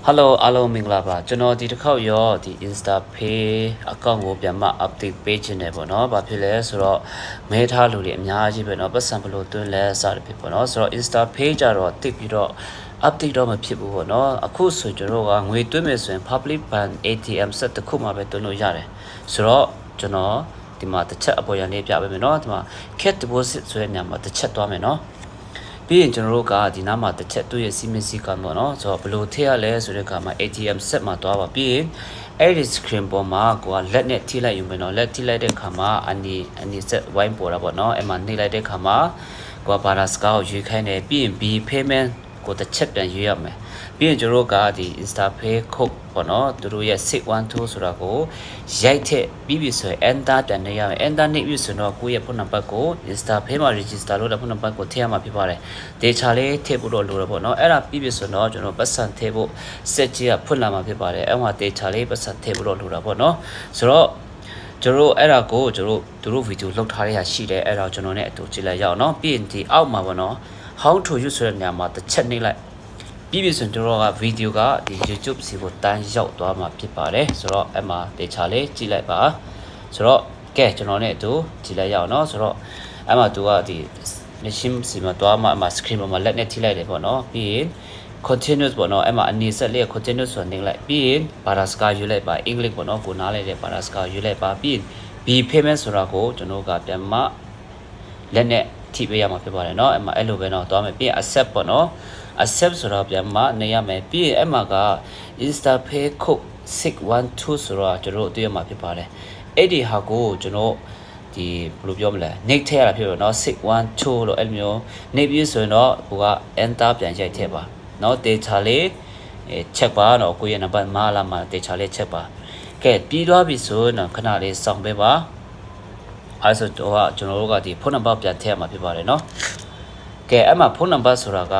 Hello အားလုံးမင်္ဂလာပါကျွန်တော်ဒီတစ်ခေါက်ရောဒီ Insta Pay account ကိုပြန်မ update ပေးခြင်းတယ်ပေါ့နော်။ဘာဖြစ်လဲဆိုတော့မဲထားလူတွေအများကြီးပဲเนาะပတ်စံဘလို့တွင်းလဲစတယ်ဖြစ်ပေါ့နော်။ဆိုတော့ Insta Pay ကြတော့တိတ်ပြီးတော့ update တော့မဖြစ်ဘူးပေါ့နော်။အခုဆိုကျွန်တော်ကငွေသွင်းမယ်ဆိုရင် public bank ATM ဆက်တစ်ခုမှပဲသွင်းလို့ရတယ်။ဆိုတော့ကျွန်တော်ဒီမှာတစ်ချက်အပေါ်ရန်လေးပြပေးမယ်เนาะ။ဒီမှာ cash deposit ဆိုတဲ့နေရာမှာတစ်ချက်သွားမယ်เนาะ။ပြီးရင်ကျွန်တော်တို့ကဒီနားမှာတစ်ချက်သူ့ရဲ့စီမင်းစည်းကမ်းပေါ့နော်ဆိုတော့ဘယ်လိုထည့်ရလဲဆိုတဲ့အခါမှာ ATM ဆက်မှာတွားပါပြီးရင်အဲ့ဒီ screen ပေါ်မှာကိုကလက်နဲ့ထိလိုက်ယူမယ်နော်လက်ထိလိုက်တဲ့အခါမှာအနီဆက်ဝိုင်းပေါ်တာပေါ့နော်အဲ့မှာနှိပ်လိုက်တဲ့အခါမှာကိုကဘာသာစကားကိုရွေးခိုင်းတယ်ပြီးရင် B payment ကိုတစ်ချက်ပြန်ရွေးရမယ်ပြီးရင်ကျွန်တော်တို့ကဒီ Insta Pay code ပေါ့နော်သူတို့ရဲ့612ဆိုတာကိုရိုက်ထည့်ပြီးပြီဆိုရင် enter ပြန်နေရမယ် enter နေပြီဆိုတော့ကိုယ့်ရဲ့ဖုန်းနံပါတ်ကို Insta Pay မှာ register လုပ်တဲ့ဖုန်းနံပါတ်ကိုထည့်ရမှာဖြစ်ပါတယ်ဒေချာလေးထည့်ဖို့တော့လိုတယ်ပေါ့နော်အဲ့ဒါပြီးပြီဆိုတော့ကျွန်တော်ပတ်စံထည့်ဖို့ set ကြီးကဖွင့်လာမှာဖြစ်ပါတယ်အဲ့မှာဒေချာလေးပတ်စံထည့်ဖို့တော့လိုတာပေါ့နော်ဆိုတော့ကျွန်တော်အဲ့ဒါကိုကျွန်တော်တို့ဗီဒီယိုလောက်ထားရရှိတယ်အဲ့ဒါကျွန်တော်နဲ့အတူကြည့်လိုက်ရအောင်နော်ပြီးရင်ဒီအောက်မှာပေါ့နော် how to use ဆိုတဲ့နေရာမှာတစ်ချက်နှိပ်လိုက်ပြီးပြီဆိုရင်ကျွန်တော်ကဗီဒီယိုကဒီ YouTube စီကိုတန်းရောက်သွားမှာဖြစ်ပါတယ်ဆိုတော့အဲ့မှာဒေချာလေးကြည့်လိုက်ပါဆိုတော့ကဲကျွန်တော်နဲ့အတူကြည့်လိုက်ရအောင်နော်ဆိုတော့အဲ့မှာသူကဒီ machine စီမှာတွားမှာအမှာ screen ပေါ်မှာလက်နဲ့ထိလိုက်တယ်ပေါ့နော်ပြီးရင် continuous ပေါ့နော်အဲ့မှာအနေဆက်လေး continuous ဆိုနေလိုက်ပြီးရင်ဘာသာစကားယူလိုက်ပါအင်္ဂလိပ်ပေါ့နော်ကိုနားလိုက်တဲ့ဘာသာစကားယူလိုက်ပါပြီးရင် B payment ဆိုတာကိုကျွန်တော်ကပြန်မလက်နဲ့ထိပေးရမှာဖြစ်ပါတယ်เนาะအဲ့မှာအဲ့လိုပဲเนาะတွားမယ်ပြီးရင် accept ပေါ့เนาะ accept ဆိုတော့ပြန်မနေရမယ်ပြီးရင်အဲ့မှာက Insta Pay code 612ဆိုတော့ကျွန်တော်တို့တွေ့ရမှာဖြစ်ပါတယ်အဲ့ဒီဟာကိုကျွန်တော်ဒီဘယ်လိုပြောမလဲ nick ထည့်ရတာဖြစ်တော့เนาะ612လို့အဲ့လိုမျိုး nick ပြီးဆိုရင်တော့ကိုက enter ပြန်ရိုက်ထည့်ပါเนาะ data လေး check ပါเนาะကိုရဲ့နံပါတ်မှားလားမှာ data လေး check ပါကဲပြီးသွားပြီဆိုရင်ခဏလေးစောင့်ပေးပါအဲ့ဆိုတော့ကျွန်တော်တို့ကဒီဖုန်းနံပါတ်ပြန်ထည့်ရမှာဖြစ်ပါတယ်เนาะကဲအဲ့မှာဖုန်းနံပါတ်ဆိုတာက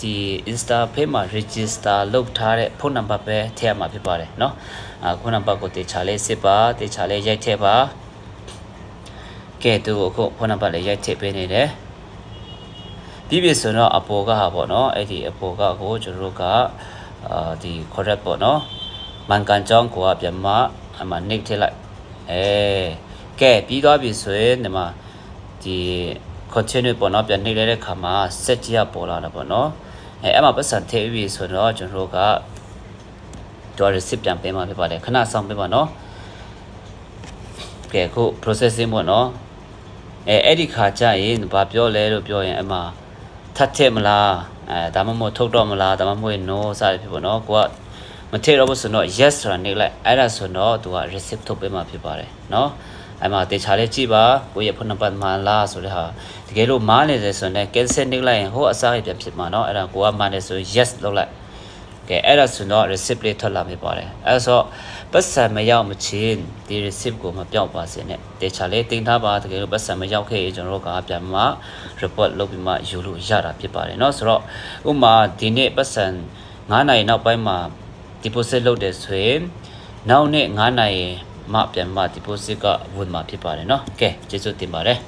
ဒီ Insta Pay မှာ register လုပ်ထားတဲ့ဖုန်းနံပါတ်ပဲထည့်ရမှာဖြစ်ပါတယ်เนาะဖုန်းနံပါတ်ကိုတေချာလေးစစ်ပါတေချာလေးရိုက်ထည့်ပါကဲသူအခုဖုန်းနံပါတ်လေးရိုက်ထည့်ပေးနေတယ်ပြီးပြီဆိုတော့အပေါ်ကဟာပေါ့เนาะအဲ့ဒီအပေါ်ကကိုကျွန်တော်တို့ကဒီ correct ပေါ့เนาะမှန်ကန်ကြောင်းကိုကပြန်မအမှ nick ထည့်လိုက်ကဲပြီးသွားပြီဆိုရင်ဒီမှာဒီ continue ပေါ့နော်ပြန်နှိပ်လိုက်တဲ့ခါမှာ set ကြီးပေါ်လာတာပေါ့နော်အဲ့မှာပတ်စံထည့်ပြီးဆိုတော့ကျွန်တော်တို့ကတော့ receipt ပြန်ပေးမှာဖြစ်ပါတယ်ခဏစောင့်ပေးပါနော်ကဲအခု processing ပေါ့နော်အဲ့ဒီခါကျရင်ဘာပြောလဲလို့ပြောရင်အဲ့မှာထပ်ထည့်မလားဒါမှမဟုတ်ထုတ်တော့မလားဒါမှမဟုတ် no စသဖြင့်ပေါ့နော်ကိုကမထည့်တော့ဘူးဆိုတော့ yes ဆိုတာနှိပ်လိုက်အဲ့ဒါဆိုတော့သူက receipt ထုတ်ပေးမှာဖြစ်ပါတယ်နော်အဲ့မှာတေချာလေးကြည့်ပါကိုရဲ့ဖုန်းနံပါတ်မှန်လားဆိုတဲ့ဟာတကယ်လို့မှားနေတယ်ဆိုရင် cancel နှိပ်လိုက်ရင်ဟိုအစားရပြန်ဖြစ်မှာเนาะအဲ့ဒါကိုကမှန်တယ်ဆိုရင် yes လုပ်လိုက်ကဲအဲ့ဒါဆိုတော့ receipt လေးထွက်လာမှာပါတယ်အဲ့ဆိုပတ်စံမရောက်မချင်းဒီ receipt ကိုမပြောင်းပါစေနဲ့တေချာလေးတင်ထားပါတကယ်လို့ပတ်စံမရောက်ခဲ့ရင်ကျွန်တော်တို့ကပြန်မှ report လုပ်ပြီးမှယူလို့ရတာဖြစ်ပါတယ်เนาะဆိုတော့ဥပမာဒီနေ့ပတ်စံ9နိုင်နောက်ပိုင်းမှာ deposit လုပ်တယ်ဆိုရင်နောက်နေ့9နိုင်မှပြန်မှ deposit ကဝင်မှာဖြစ်ပါတယ်เนาะကဲကျေးဇူးတင်ပါတယ်